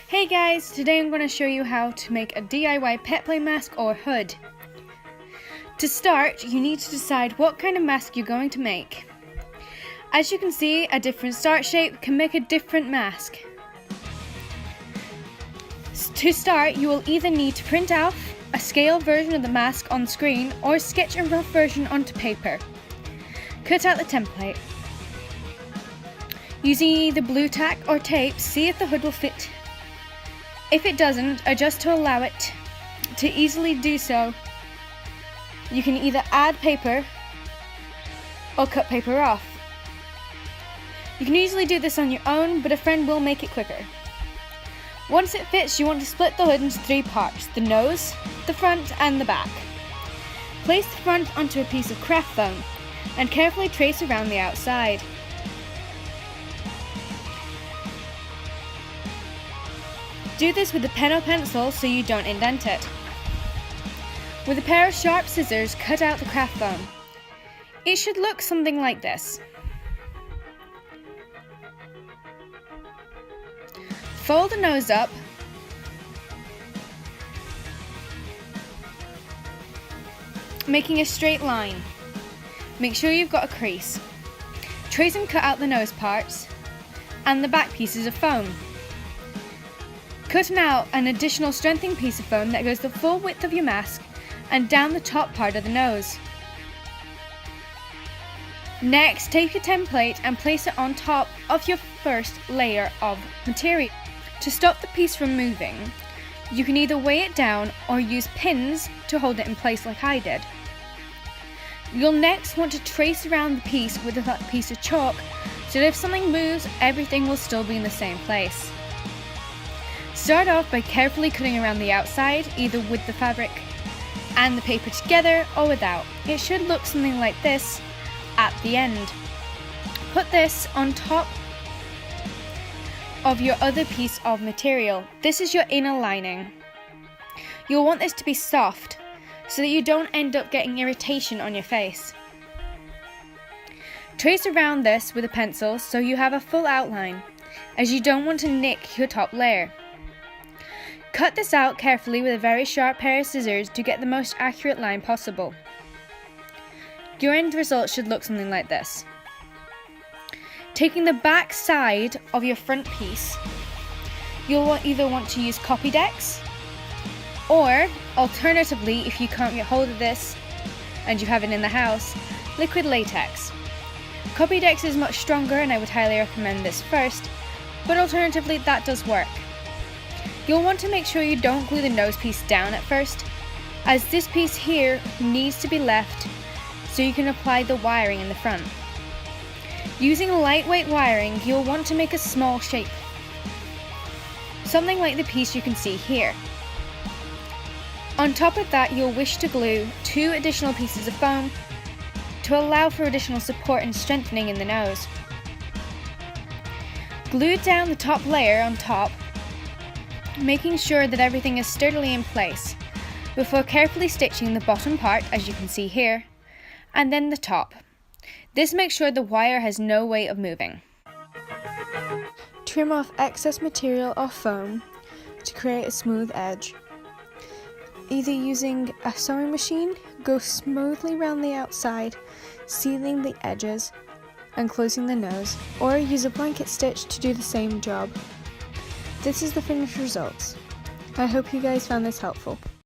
Hey guys, today I'm going to show you how to make a DIY pet play mask or hood. To start, you need to decide what kind of mask you're going to make. As you can see, a different start shape can make a different mask. To start, you will either need to print out a scale version of the mask on screen or sketch a rough version onto paper. Cut out the template. Using either blue tack or tape, see if the hood will fit. If it doesn't, adjust to allow it to easily do so. You can either add paper or cut paper off. You can easily do this on your own, but a friend will make it quicker. Once it fits, you want to split the hood into 3 parts: the nose, the front, and the back. Place the front onto a piece of craft foam and carefully trace around the outside. Do this with a pen or pencil so you don't indent it. With a pair of sharp scissors, cut out the craft foam. It should look something like this. Fold the nose up, making a straight line. Make sure you've got a crease. Trace and cut out the nose parts and the back pieces of foam. Cut out an additional strengthening piece of foam that goes the full width of your mask and down the top part of the nose. Next, take your template and place it on top of your first layer of material. To stop the piece from moving, you can either weigh it down or use pins to hold it in place like I did. You'll next want to trace around the piece with a piece of chalk so that if something moves, everything will still be in the same place. Start off by carefully cutting around the outside, either with the fabric and the paper together or without. It should look something like this at the end. Put this on top of your other piece of material. This is your inner lining. You'll want this to be soft so that you don't end up getting irritation on your face. Trace around this with a pencil so you have a full outline, as you don't want to nick your top layer. Cut this out carefully with a very sharp pair of scissors to get the most accurate line possible. Your end result should look something like this. Taking the back side of your front piece, you'll either want to use copydex, or alternatively, if you can't get hold of this and you have it in the house, liquid latex. Copydex is much stronger and I would highly recommend this first, but alternatively that does work. You'll want to make sure you don't glue the nose piece down at first, as this piece here needs to be left so you can apply the wiring in the front. Using lightweight wiring, you'll want to make a small shape, something like the piece you can see here. On top of that, you'll wish to glue 2 additional pieces of foam to allow for additional support and strengthening in the nose. Glue down the top layer on top, making sure that everything is sturdily in place, before carefully stitching the bottom part, as you can see here, and then the top. This makes sure the wire has no way of moving. Trim off excess material or foam to create a smooth edge. Either using a sewing machine, go smoothly around the outside, sealing the edges and closing the nose, or use a blanket stitch to do the same job. This is the finished results. I hope you guys found this helpful.